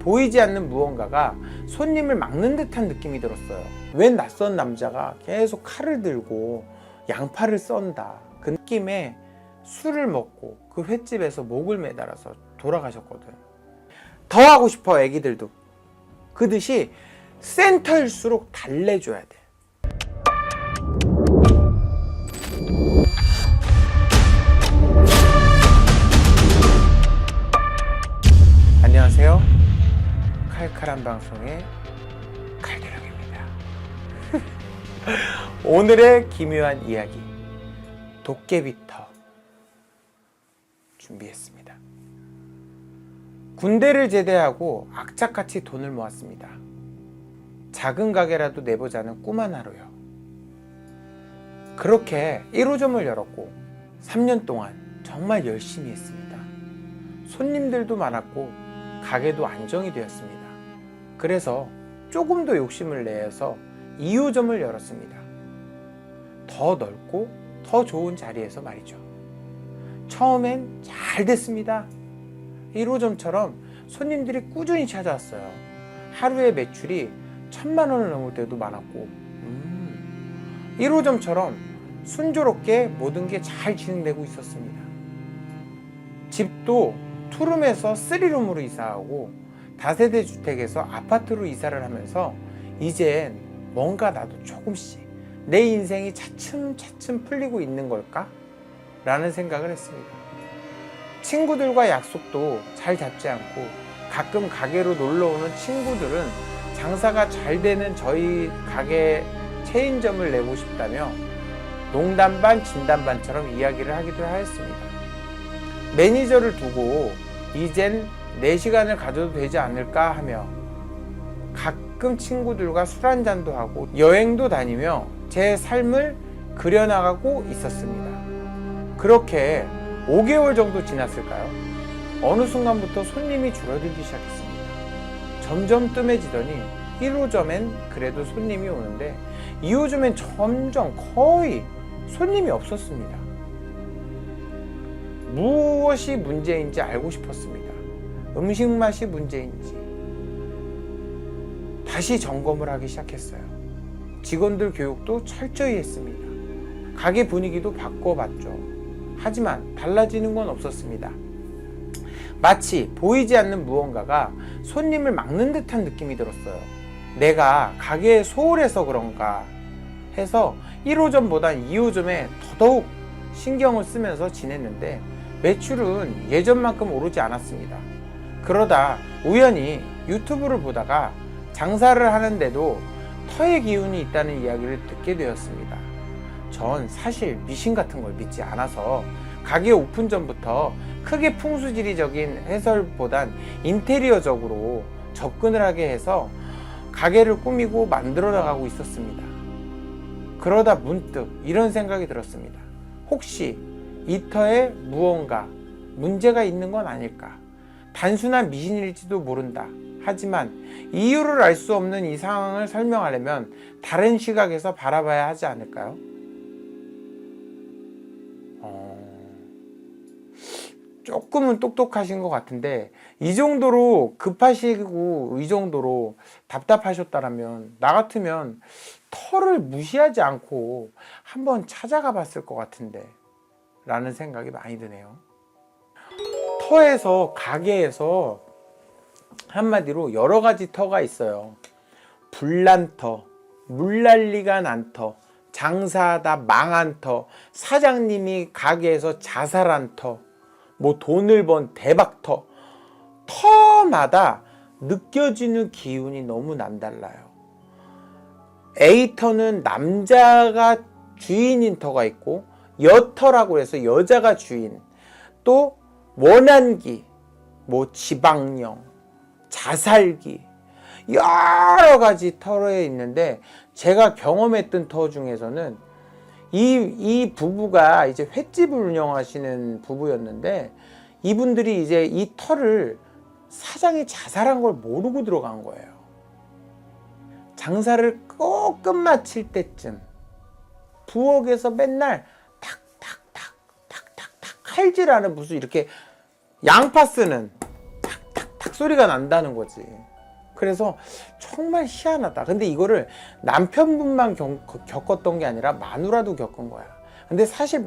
보이지 않는 무언가가 손님을 막는 듯한 느낌이 들었어요. 웬 낯선 남자가 계속 칼을 들고 양파를 썬다. 그 느낌에 술을 먹고 그 횟집에서 목을 매달아서 돌아가셨거든. 더 하고 싶어, 애기들도. 그듯이 센터일수록 달래줘야 돼. 안녕하세요. 칼칼한 방송의 칼대령입니다. 오늘의 기묘한 이야기, 도깨비터 준비했습니다. 군대를 제대하고 악착같이 돈을 모았습니다. 작은 가게라도 내보자는 꿈 하나로요. 그렇게 1호점을 열었고 3년 동안 정말 열심히 했습니다. 손님들도 많았고 가게도 안정이 되었습니다. 그래서 조금 더 욕심을 내서 2호점을 열었습니다. 더 넓고 더 좋은 자리에서 말이죠. 처음엔 잘 됐습니다. 1호점처럼 손님들이 꾸준히 찾아왔어요. 하루에 매출이 1000만 원을 넘을 때도 많았고 1호점처럼 순조롭게 모든 게 잘 진행되고 있었습니다. 집도 투룸에서 3룸으로 이사하고 다세대 주택에서 아파트로 이사를 하면서 이젠 뭔가 나도 조금씩 내 인생이 차츰차츰 풀리고 있는 걸까? 라는 생각을 했습니다. 친구들과 약속도 잘 잡지 않고 가끔 가게로 놀러오는 친구들은 장사가 잘 되는 저희 가게 체인점을 내고 싶다며 농담 반 진담 반처럼 이야기를 하기도 하였습니다. 매니저를 두고 이젠 내 시간을 가져도 되지 않을까 하며 가끔 친구들과 술 한잔도 하고 여행도 다니며 제 삶을 그려나가고 있었습니다. 그렇게 5개월 정도 지났을까요? 어느 순간부터 손님이 줄어들기 시작했습니다. 점점 뜸해지더니 1호점엔 그래도 손님이 오는데 2호점엔 점점 거의 손님이 없었습니다. 무엇이 문제인지 알고 싶었습니다. 음식 맛이 문제인지. 다시 점검을 하기 시작했어요. 직원들 교육도 철저히 했습니다. 가게 분위기도 바꿔봤죠. 하지만 달라지는 건 없었습니다. 마치 보이지 않는 무언가가 손님을 막는 듯한 느낌이 들었어요. 내가 가게에 소홀해서 그런가 해서 1호점보단 2호점에 더더욱 신경을 쓰면서 지냈는데 매출은 예전만큼 오르지 않았습니다. 그러다 우연히 유튜브를 보다가 장사를 하는데도 터의 기운이 있다는 이야기를 듣게 되었습니다. 전 사실 미신 같은 걸 믿지 않아서 가게 오픈 전부터 크게 풍수지리적인 해설보단 인테리어적으로 접근을 하게 해서 가게를 꾸미고 만들어 나가고 있었습니다. 그러다 문득 이런 생각이 들었습니다. 혹시 이 터에 무언가 문제가 있는 건 아닐까? 단순한 미신일지도 모른다. 하지만 이유를 알 수 없는 이 상황을 설명하려면 다른 시각에서 바라봐야 하지 않을까요? 조금은 똑똑하신 것 같은데 이 정도로 급하시고 이 정도로 답답하셨다면 나 같으면 터를 무시하지 않고 한번 찾아가 봤을 것 같은데 라는 생각이 많이 드네요. 터에서 가게에서 한마디로 여러 가지 터가 있어요. 불난 터, 물난리가 난 터, 장사하다 망한 터, 사장님이 가게에서 자살한 터, 뭐 돈을 번 대박 터, 터마다 느껴지는 기운이 너무 남달라요. A터는 남자가 주인인 터가 있고 여터라고 해서 여자가 주인, 또 원한기, 뭐 지방령, 자살기, 여러 가지 터에 있는데 제가 경험했던 터 중에서는 이 부부가 이제 횟집을 운영하시는 부부였는데 이분들이 이제 이 터를 사장이 자살한 걸 모르고 들어간 거예요. 장사를 꼭 끝마칠 때쯤 부엌에서 맨날 탁탁탁 칼질하는 무슨 이렇게 양파 쓰는 탁탁탁 소리가 난다는 거지. 그래서 정말 희한하다. 근데 이거를 남편분만 겪었던 게 아니라 마누라도 겪은 거야. 근데 사실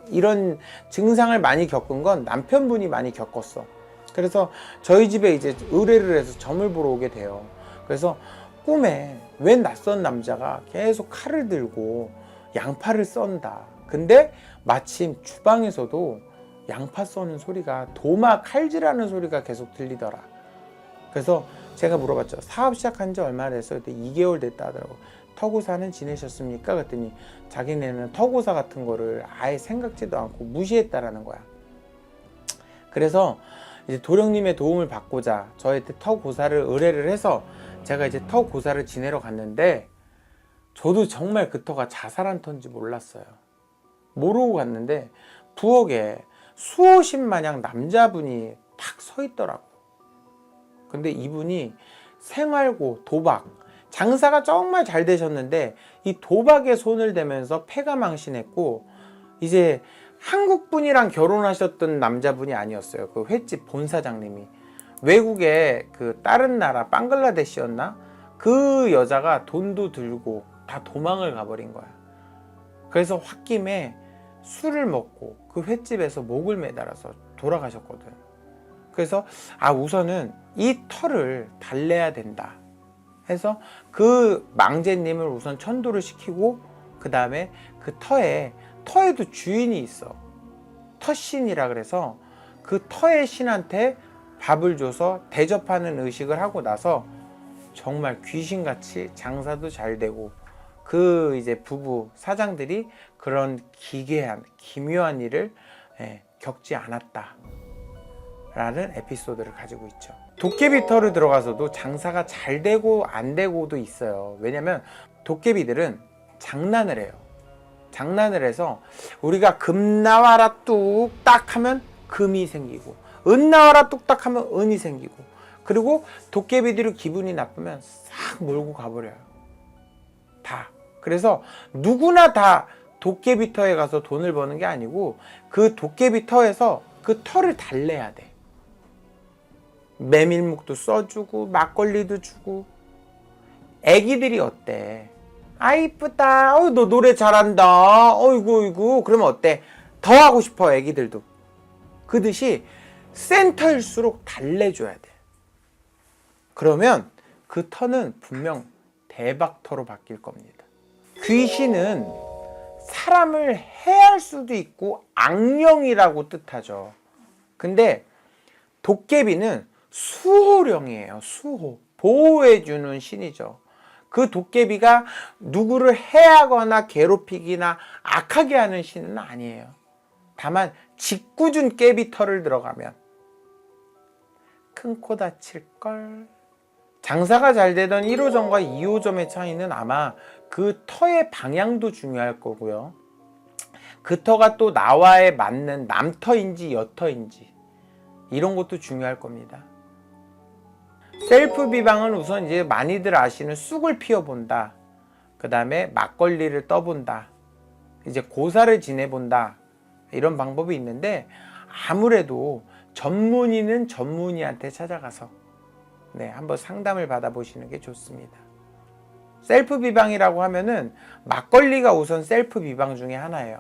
이런 증상을 많이 겪은 건 남편분이 많이 겪었어. 그래서 저희 집에 이제 의뢰를 해서 점을 보러 오게 돼요. 그래서 꿈에 웬 낯선 남자가 계속 칼을 들고 양파를 썬다. 근데 마침 주방에서도 양파 써는 소리가, 도마 칼질하는 소리가 계속 들리더라. 그래서 제가 물어봤죠. 사업 시작한 지 얼마나 됐어요? 그때 2개월 됐다 하더라고. 터고사는 지내셨습니까? 그랬더니 자기네는 터고사 같은 거를 아예 생각지도 않고 무시했다라는 거야. 그래서 이제 도령님의 도움을 받고자 저한테 터고사를 의뢰를 해서 제가 이제 터고사를 지내러 갔는데, 저도 정말 그 터가 자살한 터인지 몰랐어요. 모르고 갔는데 부엌에 수호신 마냥 남자분이 탁 서 있더라고. 근데 이분이 생활고 도박, 장사가 정말 잘 되셨는데 이 도박에 손을 대면서 패가 망신했고, 이제 한국 분이랑 결혼하셨던 남자분이 아니었어요. 그 횟집 본사장님이 외국에 그 다른 나라 방글라데시였나? 그 여자가 돈도 들고 다 도망을 가버린 거야. 그래서 홧김에 술을 먹고 그 횟집에서 목을 매달아서 돌아가셨거든. 그래서 우선은 이 터를 달래야 된다 해서 그 망제님을 우선 천도를 시키고, 그 다음에 그 터에도 주인이 있어. 터신이라 그래서 그 터의 신한테 밥을 줘서 대접하는 의식을 하고 나서 정말 귀신같이 장사도 잘 되고, 그 이제 부부 사장들이 그런 기괴한 기묘한 일을 겪지 않았다 라는 에피소드를 가지고 있죠. 도깨비 터를 들어가서도 장사가 잘 되고 안 되고도 있어요. 왜냐면 도깨비들은 장난을 해요. 장난을 해서 우리가 금 나와라 뚝딱 하면 금이 생기고, 은 나와라 뚝딱 하면 은이 생기고, 그리고 도깨비들이 기분이 나쁘면 싹 몰고 가버려요. 다. 그래서 누구나 다 도깨비 터에 가서 돈을 버는 게 아니고 그 도깨비 터에서 그 터를 달래야 돼. 메밀묵도 써주고 막걸리도 주고. 애기들이 어때? 이쁘다. 너 노래 잘한다. 어이구. 그러면 어때? 더 하고 싶어, 애기들도. 그듯이 센 터일수록 달래줘야 돼. 그러면 그 터는 분명 대박 터로 바뀔 겁니다. 귀신은 사람을 해할 수도 있고 악령이라고 뜻하죠. 근데 도깨비는 수호령이에요. 수호. 보호해주는 신이죠. 그 도깨비가 누구를 해하거나 괴롭히기나 악하게 하는 신은 아니에요. 다만 짓궂은 깨비터를 들어가면 큰 코 다칠걸. 장사가 잘 되던 1호점과 2호점의 차이는 아마 그 터의 방향도 중요할 거고요. 그 터가 또 나와에 맞는 남터인지 여터인지 이런 것도 중요할 겁니다. 셀프 비방은 우선 이제 많이들 아시는 쑥을 피워본다. 그 다음에 막걸리를 떠본다. 이제 고사를 지내본다. 이런 방법이 있는데, 아무래도 전문의는 전문의한테 찾아가서 한번 상담을 받아보시는 게 좋습니다. 셀프 비방이라고 하면은 막걸리가 우선 셀프 비방 중에 하나예요.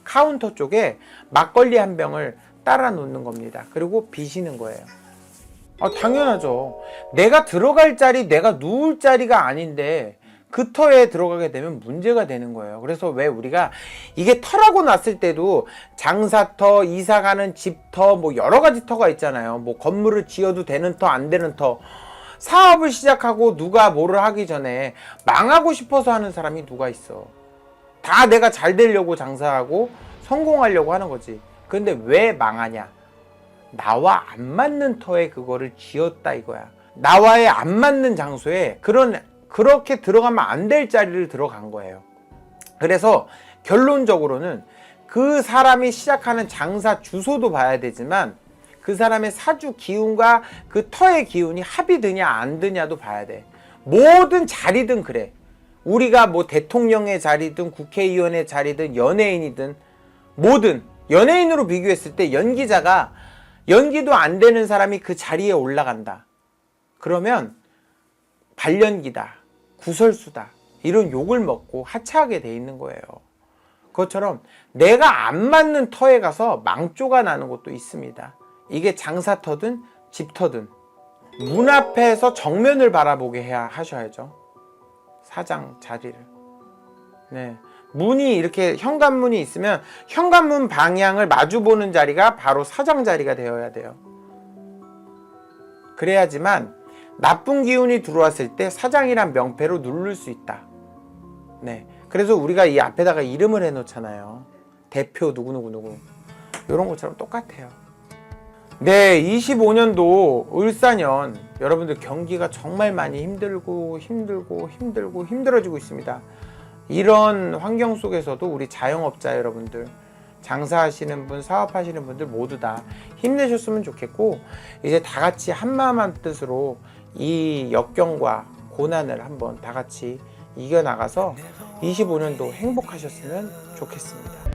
카운터 쪽에 막걸리 한 병을 따라 놓는 겁니다. 그리고 비시는 거예요. 당연하죠. 내가 들어갈 자리, 내가 누울 자리가 아닌데 그 터에 들어가게 되면 문제가 되는 거예요. 그래서 왜 우리가 이게 터라고 났을 때도 장사터, 이사가는 집터, 뭐 여러 가지 터가 있잖아요. 뭐 건물을 지어도 되는 터, 안 되는 터. 사업을 시작하고 누가 뭐를 하기 전에 망하고 싶어서 하는 사람이 누가 있어. 다 내가 잘 되려고 장사하고 성공하려고 하는 거지. 근데 왜 망하냐? 나와 안 맞는 터에 그거를 지었다 이거야. 나와의 안 맞는 장소에 그렇게 들어가면 안 될 자리를 들어간 거예요. 그래서 결론적으로는 그 사람이 시작하는 장사 주소도 봐야 되지만 그 사람의 사주 기운과 그 터의 기운이 합이 드냐 안 드냐도 봐야 돼. 모든 자리든 그래. 우리가 뭐 대통령의 자리든 국회의원의 자리든 연예인이든 뭐든 연예인으로 비교했을 때 연기자가 연기도 안 되는 사람이 그 자리에 올라간다. 그러면 발연기다, 구설수다, 이런 욕을 먹고 하차하게 돼 있는 거예요. 그것처럼 내가 안 맞는 터에 가서 망조가 나는 것도 있습니다. 이게 장사터든 집터든 문 앞에서 정면을 바라보게 하셔야죠. 사장 자리를. 네. 문이 이렇게 현관문이 있으면 현관문 방향을 마주보는 자리가 바로 사장 자리가 되어야 돼요. 그래야지만 나쁜 기운이 들어왔을 때 사장이란 명패로 누를 수 있다. 네. 그래서 우리가 이 앞에다가 이름을 해놓잖아요. 대표 누구누구누구. 이런 것처럼 똑같아요. 네, 25년도 을사년 여러분들 경기가 정말 많이 힘들어지고 있습니다. 이런 환경 속에서도 우리 자영업자 여러분들, 장사하시는 분, 사업하시는 분들 모두 다 힘내셨으면 좋겠고, 이제 다 같이 한마음 한뜻으로 이 역경과 고난을 한번 다 같이 이겨나가서 25년도 행복하셨으면 좋겠습니다.